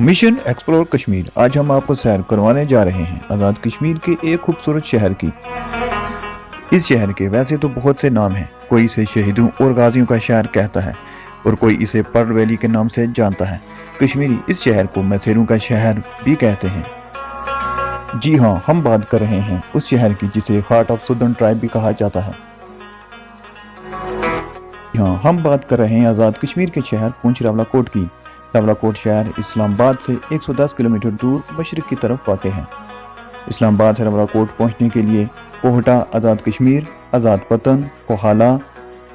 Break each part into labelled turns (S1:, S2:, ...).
S1: Mission explore Kashmir. आज हम आपको सैर करवाने जा रहे हैं आज़ाद कश्मीर के एक खूबसूरत शहर की। इस शहर के वैसे तो बहुत से नाम हैं। कोई इसे शहीदों और गाजियों का शहर कहता है और कोई इसे पर्ल वैली के नाम से जानता है। कश्मीरी इस शहर को मैसेरों का शहर भी कहते हैं। जी हाँ, हम बात कर रहे हैं उस शहर की जिसे हार्ट ऑफ सुदर्न ट्राइब भी कहा जाता है। हाँ, हम बात कर रहे हैं आज़ाद कश्मीर के शहर पुंछ रावलाकोट की। रावलाकोट शहर इस्लामाबाद से 110 किलोमीटर दूर मशरिक की तरफ वाक़ है। इस्लामाबाद से रावलाकोट पहुंचने के लिए कोहटा, आज़ाद कश्मीर, आज़ाद पतन, कोहाला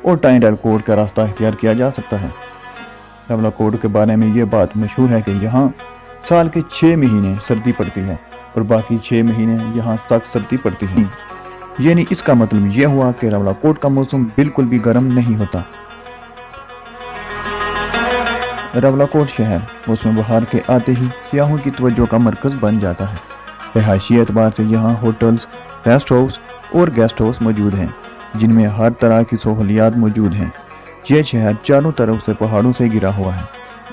S1: और टाइंडर कोट का रास्ता इख्तियार किया जा सकता है। रावलाकोट के बारे में ये बात मशहूर है कि यहाँ साल के 6 महीने सर्दी पड़ती है और बाकी 6 महीने यहाँ सख्त सर्दी पड़ती है। यानी इसका मतलब यह हुआ कि रावलाकोट का मौसम बिल्कुल भी गर्म नहीं होता। रावलाकोट शहर मौसम बहार के आते ही सियाहों की तवज्जो का मरकज़ बन जाता है। रिहायशी एतबार से यहाँ होटल्स, रेस्ट हाउस और गेस्ट हाउस मौजूद हैं जिनमें हर तरह की सहूलियात मौजूद हैं। यह शहर चारों तरफ से पहाड़ों से घिरा हुआ है।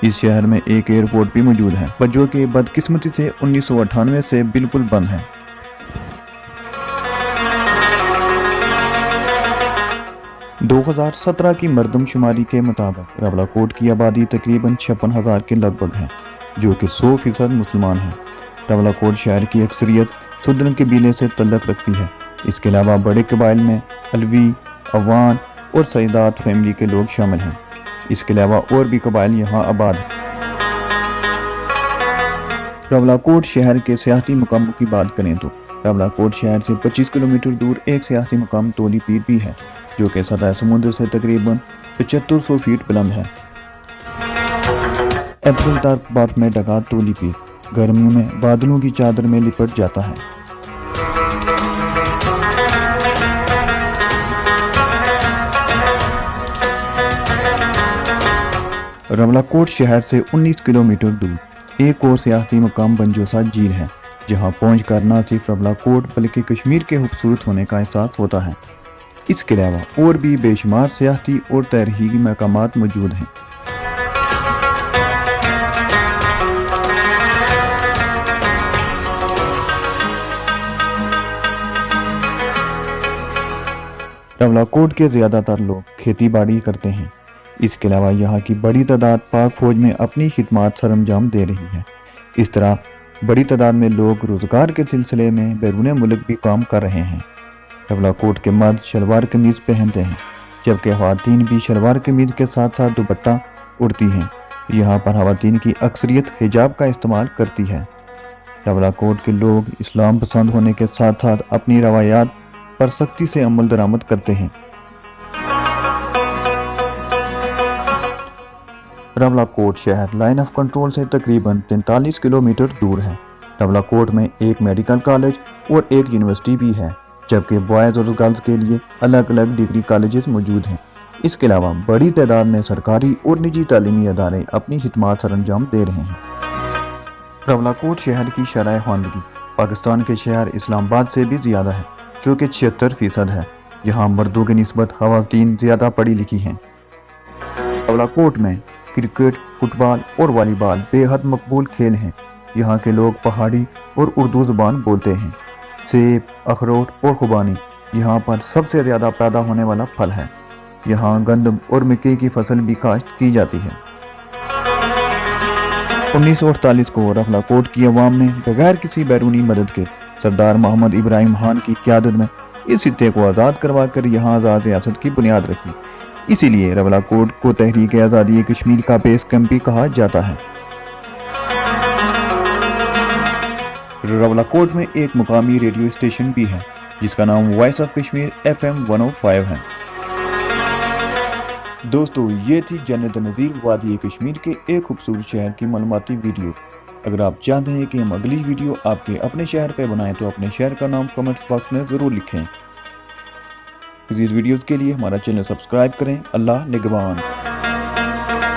S1: इस शहर में एक एयरपोर्ट भी मौजूद है पर जो कि बदकिस्मती से 1998 से बिल्कुल बंद है। – 2017 की मरदमशुमारी के मुताबिक रावलाकोट की आबादी तकरीबन 56,000 के लगभग है, जो कि 100% मुसलमान हैं। रावलाकोट शहर की अक्सरियत सुदर्न कबीले से तल्लुक़ रखती है। इसके अलावा बड़े कबाइल में अलवी, अवान और सईदात फैमिली के लोग शामिल हैं। इसके अलावा और भी कबाइल यहाँ आबाद हैं। रावलाकोट शहर के सियाहती मकामों की बात करें तो रावलाकोट शहर से 25 किलोमीटर दूर एक सियाहती मकाम तोली पीर भी है, जो कि सतह समुद्र से तकरीबन 7500 फीट बुलंद है। अप्रैल तक बर्फ में ढका तोली पीर गर्मियों में बादलों की चादर में लिपट जाता है। रावलाकोट शहर से 19 किलोमीटर दूर एक और सियाहती मकाम बनजोसा झील है, जहां पहुंचकर न सिर्फ रावलाकोट बल्कि कश्मीर के खूबसूरत होने का एहसास होता है। इसके अलावा और भी बेशुमार सियाहती और तैरही मकामात मौजूद हैं। रावलाकोट के ज़्यादातर लोग खेती बाड़ी करते हैं। इसके अलावा यहाँ की बड़ी तादाद पाक फौज में अपनी खिदमत सरअंजाम दे रही है। इस तरह बड़ी तादाद में लोग रोज़गार के सिलसिले में बैरून मुल्क भी काम कर रहे हैं। रावलाकोट के मर्द शलवार कमीज़ पहनते हैं, जबकि ख़वातीन भी शलवार कमीज़ के साथ साथ दुपट्टा उड़ती हैं। यहाँ पर ख़वातीन की अक्सरियत हिजाब का इस्तेमाल करती है। रावलाकोट के लोग इस्लाम पसंद होने के साथ साथ अपनी रवायात पर सख्ती से अमल दरामद करते हैं। रावलाकोट शहर लाइन ऑफ कंट्रोल से तकरीबन 43 किलोमीटर दूर है। रावलाकोट में एक मेडिकल कॉलेज और एक यूनिवर्सिटी भी है, जबकि बॉयज़ और गर्ल्स के लिए अलग अलग डिग्री कॉलेजेस मौजूद हैं। इसके अलावा बड़ी तादाद में सरकारी और निजी तालीमी अदारे अपनी खिदमत सरअंजाम दे रहे हैं। रावलाकोट शहर की शरह ख़वानगी पाकिस्तान के शहर इस्लामाबाद से भी ज़्यादा है, जो कि 76% है। यहाँ मर्दों की निस्बत ख़वातीन ज़्यादा पढ़ी लिखी हैं। रावलाकोट में क्रिकेट, फुटबॉल और वॉलीबॉल बेहद मकबूल खेल हैं। यहाँ के लोग पहाड़ी और उर्दू ज़ुबान बोलते हैं। सेब, अखरोट और खुबानी यहाँ पर सबसे ज़्यादा पैदा होने वाला फल है। यहाँ गंदम और मक्के की फसल भी काश्त की जाती है। 1948 को रावलाकोट की अवाम ने बगैर किसी बैरूनी मदद के सरदार मोहम्मद इब्राहिम खान की क़यादत में इस खित्ते को आज़ाद करवा कर यहाँ आज़ाद रियासत की बुनियाद रखी। इसीलिए रावलाकोट को तहरीक आज़ादी कश्मीर का बेस कैंप भी कहा जाता है। रावलाकोट में एक मुकामी रेडियो स्टेशन भी है, जिसका नाम वॉइस ऑफ कश्मीर FM 105 है। दोस्तों, ये थी जन्नत नज़ीर वादी कश्मीर के एक खूबसूरत शहर की मालूमाती वीडियो। अगर आप चाहते हैं कि हम अगली वीडियो आपके अपने शहर पे बनाएं तो अपने शहर का नाम कमेंट्स बॉक्स में ज़रूर लिखें। मज़ीद वीडियोज़ के लिए हमारा चैनल सब्सक्राइब करें। अल्लाह निगहबान।